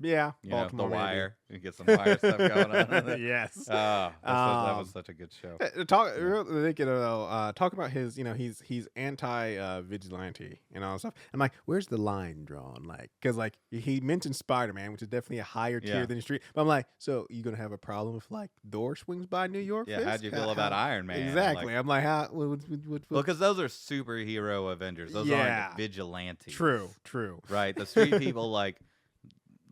Yeah, Baltimore, The Wire. You get some Wire stuff going on. Yes. That was such a good show. Talk about his. He's anti-vigilante and all that stuff. I'm like, where's the line drawn? Like, because like he mentioned Spider-Man, which is definitely a higher tier than the street. But I'm like, so you gonna have a problem if like Thor swings by New York? Yeah. How'd you feel about Iron Man? Exactly. I'm like, how? Well, because those are superhero Avengers. Those aren't vigilantes. True. Right. The street people like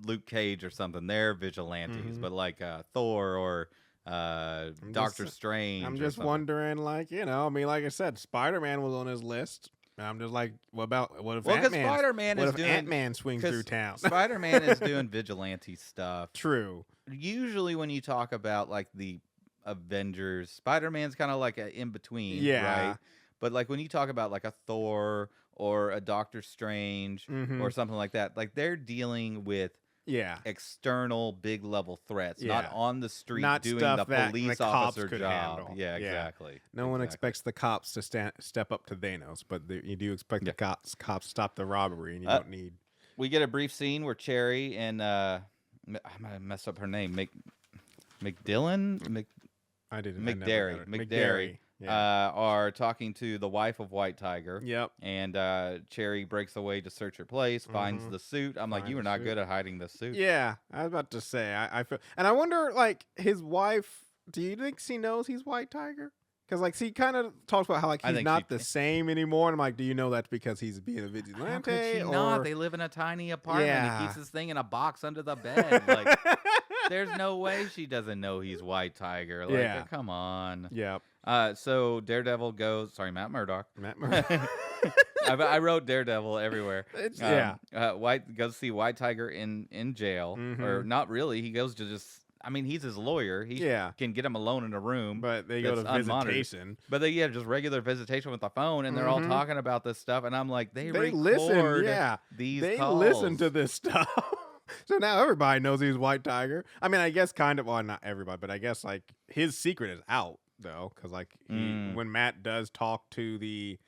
Luke Cage or something, they're vigilantes, but like Thor or Doctor Strange. I'm just wondering, like, like I said, Spider-Man was on his list. And I'm just like, what if Ant-Man swings through town? Spider-Man is doing vigilante stuff. True. Usually when you talk about like the Avengers, Spider-Man's kind of like an in-between, right? But like when you talk about like a Thor or a Doctor Strange or something like that, like they're dealing with external big level threats, not on the street doing the police officer job. Handle. Yeah, exactly. No one expects the cops to step up to Thanos, but you do expect the cops to stop the robbery, and you don't need. We get a brief scene where Cherry and I might mess up her name, McDerry are talking to the wife of White Tiger. Yep. And Cherry breaks away to search her place, finds the suit. I'm like, you were not good at hiding the suit. Yeah, I was about to say. I feel, and I wonder, like, his wife. Do you think she knows he's White Tiger? Because like, she kind of talks about how like he's not the same anymore. And I'm like, do you know that's because he's being a vigilante? How could she not? They live in a tiny apartment. He keeps this thing in a box under the bed. Like, there's no way she doesn't know he's White Tiger. Like, come on. Yep. So Daredevil goes. Sorry, Matt Murdock. I wrote Daredevil everywhere. White goes see White Tiger in jail, or not really. He goes to just. I mean, he's his lawyer. He can get him alone in a room. But they go to visitation. But they just regular visitation with the phone, and they're all talking about this stuff. And I'm like, they listen. Yeah, these calls. listen to this stuff. So now everybody knows he's White Tiger. I mean, I guess kind of. Well, not everybody, but I guess like his secret is out though, because like when Matt does talk to the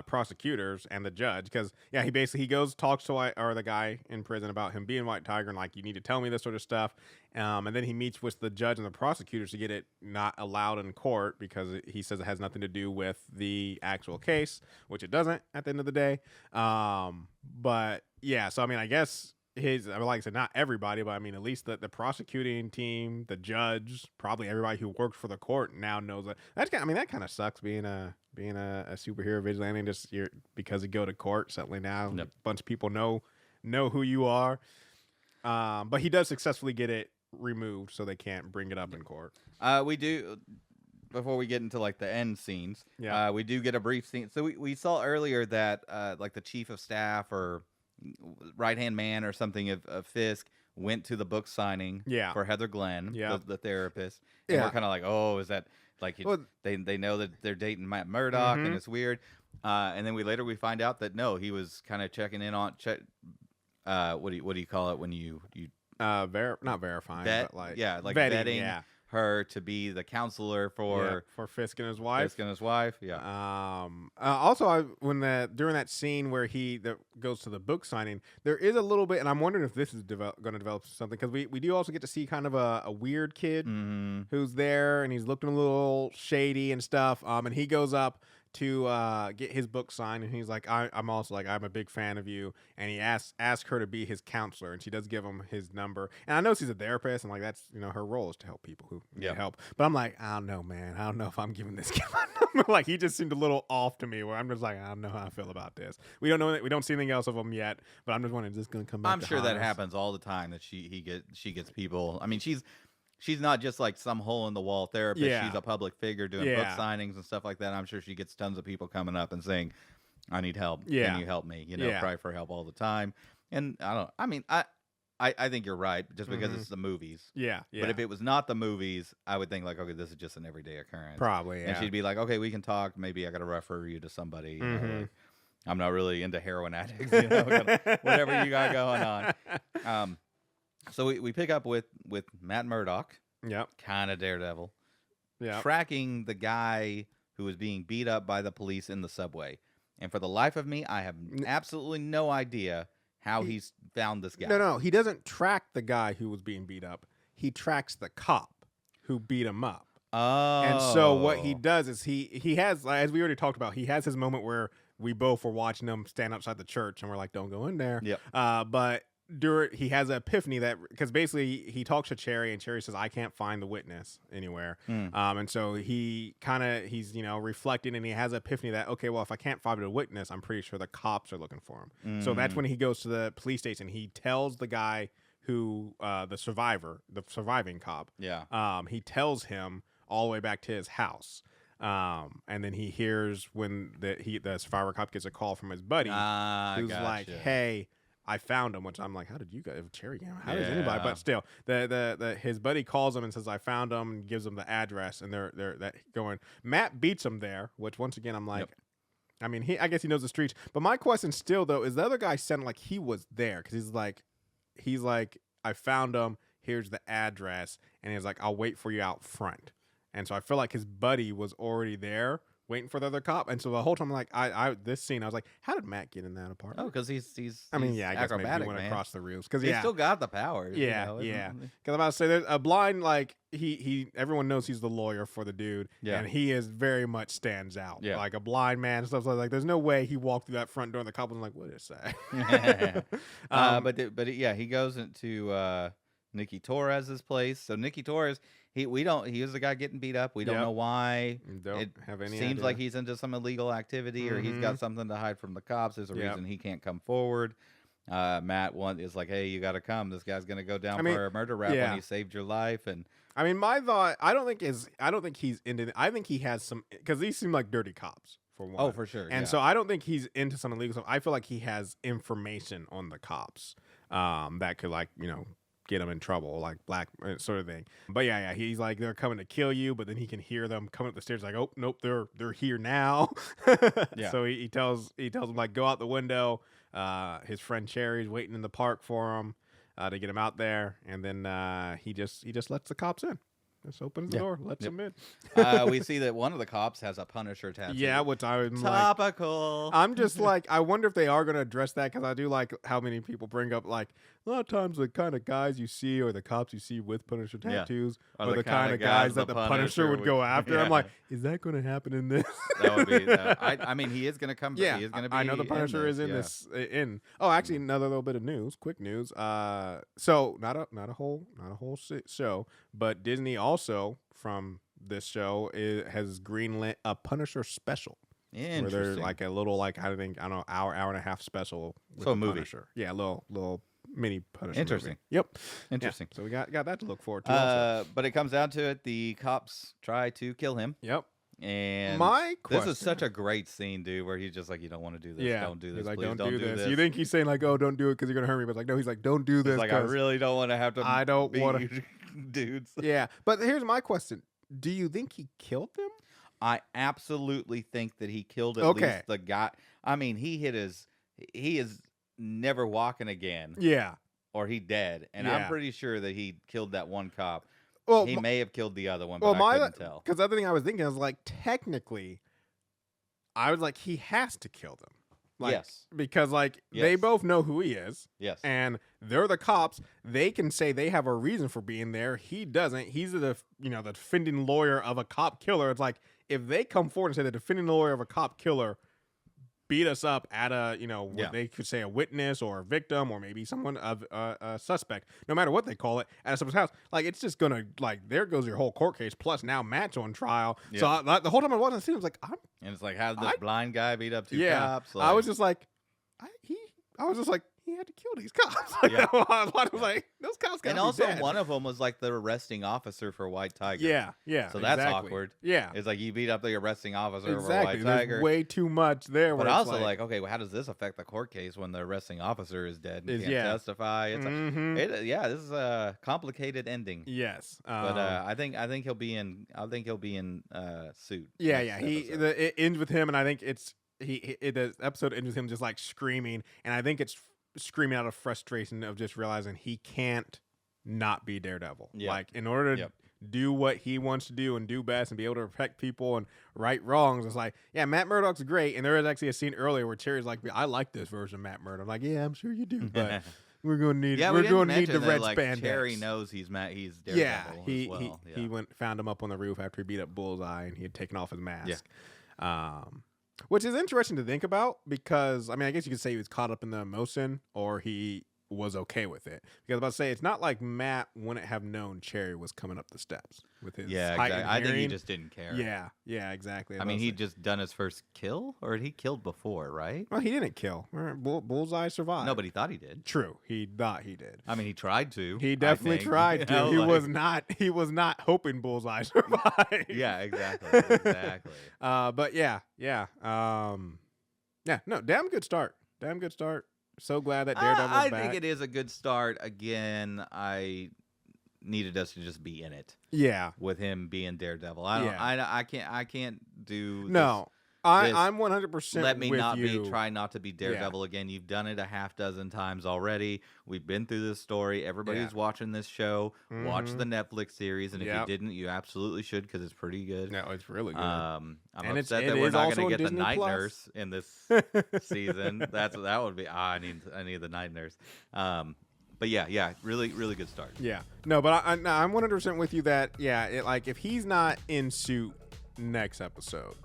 prosecutors and the judge, because he goes talks to the guy in prison about him being White Tiger, and like, you need to tell me this sort of stuff, and then he meets with the judge and the prosecutors to get it not allowed in court because he says it has nothing to do with the actual case, which it doesn't at the end of the day. But yeah, so I mean, I guess like I said, not everybody, but I mean, at least the prosecuting team, the judge, probably everybody who worked for the court now knows that. That kind of sucks being a superhero vigilante just because you go to court. Suddenly now a bunch of people know who you are. But he does successfully get it removed, so they can't bring it up in court. We do. Before we get into like the end scenes, we do get a brief scene. So we saw earlier that like the chief of staff or right-hand man or something of Fisk went to the book signing for Heather Glenn, the therapist. And we're kind of like, oh, is that like they know that they're dating Matt Murdock and it's weird. And then we find out that no, he was kind of checking in on what do you call it when you not verifying, but like vetting her to be the counselor for Fisk and his wife. Also, during that scene where he goes to the book signing, there is a little bit, and I'm wondering if this is going to develop something, because we do also get to see kind of a weird kid who's there, and he's looking a little shady and stuff. And he goes up to get his book signed, and he's like, I'm also like, I'm a big fan of you, and he asks her to be his counselor, and she does give him his number. And I know she's a therapist, and like, that's her role is to help people who need help. But I'm like, I don't know, man, I don't know if I'm giving this kid my number. Like, he just seemed a little off to me, where I'm just like, I don't know how I feel about this. We don't know, we don't see anything else of him yet, but I'm just wondering, is this going to come back? I'm sure that happens all the time, that she gets people. I mean, she's not just like some hole in the wall therapist. Yeah. She's a public figure doing book signings and stuff like that. I'm sure she gets tons of people coming up and saying, I need help. Yeah. Can you help me? Cry for help all the time. And I think you're right, just because it's the movies. Yeah. But if it was not the movies, I would think like, okay, this is just an everyday occurrence. Probably, yeah. And she'd be like, okay, we can talk. Maybe I got to refer you to somebody. Like, I'm not really into heroin addicts, whatever you got going on. So we pick up with Matt Murdock. Yep. Kind of Daredevil. Yeah. Tracking the guy who was being beat up by the police in the subway. And for the life of me, I have absolutely no idea how he's found this guy. No, he doesn't track the guy who was being beat up. He tracks the cop who beat him up. Oh. And so what he does is he has, as we already talked about, he has his moment where we both were watching him stand outside the church and we're like, don't go in there. Yep. But he has an epiphany that, because basically he talks to Cherry and Cherry says, I can't find the witness anywhere. And so he's reflecting and he has an epiphany that, okay, well, if I can't find a witness, I'm pretty sure the cops are looking for him. So that's when he goes to the police station. He tells the guy who, the surviving cop. Yeah. He tells him all the way back to his house. And then he hears when the survivor cop gets a call from his buddy who's like, hey, I found him, which I'm like, how did you guys Cherry game? How does anybody? But still, his buddy calls him and says, I found him, and gives him the address, and they're going. Matt beats him there, which once again I'm like, I mean, I guess he knows the streets. But my question still though is the other guy sounded like he was there because he's like, I found him. Here's the address, and he's like, I'll wait for you out front. And so I feel like his buddy was already there waiting for the other cop. And so the whole time, like, this scene, I was like, how did Matt get in that apartment? Oh, because he's I guess acrobatic, maybe he went across the roofs. Because he's still got the powers. Yeah. Because I'm about to say, there's a blind, like, everyone knows he's the lawyer for the dude. Yeah. And he is very much stands out. Yeah. Like a blind man and stuff like there's no way he walked through that front door and the cop was like, what is that? But he goes into Nikki Torres's place. So Nikki Torres, he is the guy getting beat up. We don't know why. Don't have any seems idea. like he's into some illegal activity or he's got something to hide from the cops. There's a reason he can't come forward. Matt is like, hey, you got to come. This guy's going to go down for a murder rap when he saved your life. And I mean, my thought, I don't think he's into, I think he has some, because these seem like dirty cops. For one. Oh, for sure. And so I don't think he's into some illegal stuff. I feel like he has information on the cops that could, like, get him in trouble, like black sort of thing. But yeah, he's like, they're coming to kill you, but then he can hear them coming up the stairs like, oh, nope, they're here now. So he tells him, like, go out the window. His friend Cherry's waiting in the park for him to get him out there. And then he just lets the cops in. Just opens the door, lets him in. We see that one of the cops has a Punisher tattoo. Yeah, which I'm topical. Like, I'm just like, I wonder if they are going to address that, because I do like how many people bring up, like, a lot of times the kind of guys you see or the cops you see with Punisher tattoos are the kind of guys that the Punisher would go after. I'm like, is that going to happen in this? That would be. I mean, he is going to come. Yeah, he is going to be. I know the Punisher is in this. Oh, actually, another little bit of news. Quick news. So not a whole show, but Disney also from this show has greenlit a Punisher special. Where they're like a little, like, I don't know, hour and a half special. With a movie. Punisher. Yeah, a little mini Punisher. Interesting. Movie. Yep. Interesting. Yeah, so we got that to look forward to. But it comes down to it, the cops try to kill him. Yep. And this is such a great scene, dude, where he's just like, you don't want to do this. Yeah. Don't do this. He's like, please don't do this. You think he's saying, like, oh, don't do it because you're gonna hurt me, but like, no, he's like, don't do this. He's like, I really don't want to have to. I don't want to, dudes. Yeah, but here's my question: do you think he killed them? I absolutely think that he killed at least the guy. I mean, he is never walking again. Yeah. Or he dead. And I'm pretty sure that he killed that one cop. Well, he may have killed the other one, but I couldn't tell. Because the other thing I was thinking was, like, technically, I was like, he has to kill them. Like, yes. Because, like, they both know who he is. Yes. And they're the cops. They can say they have a reason for being there. He doesn't. He's the defending lawyer of a cop killer. It's like, if they come forward and say the defending lawyer of a cop killer beat us up at they could say a witness or a victim or maybe someone of a suspect, no matter what they call it, at someone's house, like, it's just gonna, like, there goes your whole court case. Plus now Matt's on trial. Yeah. So the whole time I watched the scene, I was like, and it's like, how's this blind guy beat up two cops? Like, I was just like, he he had to kill these cops. Yeah. I was like, those cops got. And also, one of them was like the arresting officer for White Tiger. Yeah. So that's awkward. Yeah. It's like you beat up the arresting officer for Exactly. White Tiger. There's way too much there. But also, like, okay, well, how does this affect the court case when the arresting officer is dead and can't testify? It's this is a complicated ending. Yes. But I think he'll be in. I think he'll be in suit. Yeah. It ends with him, and I think the episode ends with him just like screaming, and I think it's screaming out of frustration of just realizing he can't not be Daredevil. Yep. Like, in order to do what he wants to do and do best and be able to protect people and right wrongs, it's like, yeah, Matt Murdock's great. And there was actually a scene earlier where Cherry's like, I like this version of Matt Murdock. I'm like, yeah, I'm sure you do, but we're going to need the red spandex. Cherry knows he's Daredevil. Yeah, he found him up on the roof after he beat up Bullseye and he had taken off his mask. Yeah. Which is interesting to think about because, I mean, I guess you could say he was caught up in the emotion or he was okay with it. Because I was about to say, it's not like Matt wouldn't have known Cherry was coming up the steps with his exactly. I think he just didn't care. Yeah, exactly. I mean, he'd just done his first kill, or he killed before, right? Well, he didn't kill. Bullseye survived. No, but he thought he did. True, he thought he did. I mean, he tried to. He definitely tried to. He was not hoping Bullseye survived. Yeah, exactly. But yeah. No, damn good start. So glad that Daredevil's back. I think it is a good start. Again, I needed us to just be in it. Yeah, with him being Daredevil. I can't do. No, I'm 100%. Let me not be. Try not to be Daredevil again. You've done it a half dozen times already. We've been through this story. Everybody who's watching this show, watch the Netflix series, and if you didn't, you absolutely should because it's pretty good. No, it's really good. I'm upset that we're not going to get the night nurse in this season. That would be. I need the night nurse. But yeah, really good start. Yeah, no, but I'm 100% with you that like if he's not in suit next episode,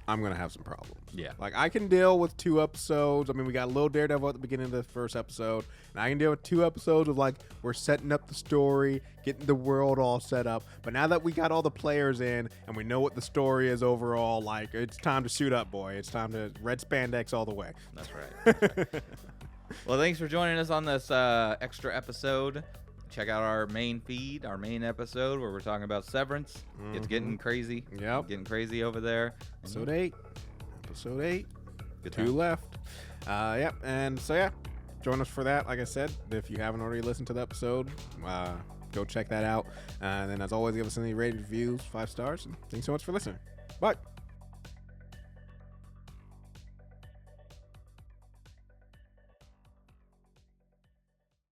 I'm gonna have some problems. Yeah, like I can deal with 2 episodes. I mean, we got a little Daredevil at the beginning of the first episode, and I can deal with 2 episodes of like we're setting up the story, getting the world all set up. But now that we got all the players in and we know what the story is overall, like it's time to suit up, boy. It's time to red spandex all the way. That's right. Well, thanks for joining us on this extra episode. Check out our main feed, our main episode where we're talking about Severance. It's getting crazy. Yep. Getting crazy over there. Episode 8. Good 2 time. left. Yep. And so, join us for that. Like I said, if you haven't already listened to the episode, go check that out. And then, as always, give us any rated reviews, 5 stars. And thanks so much for listening. Bye.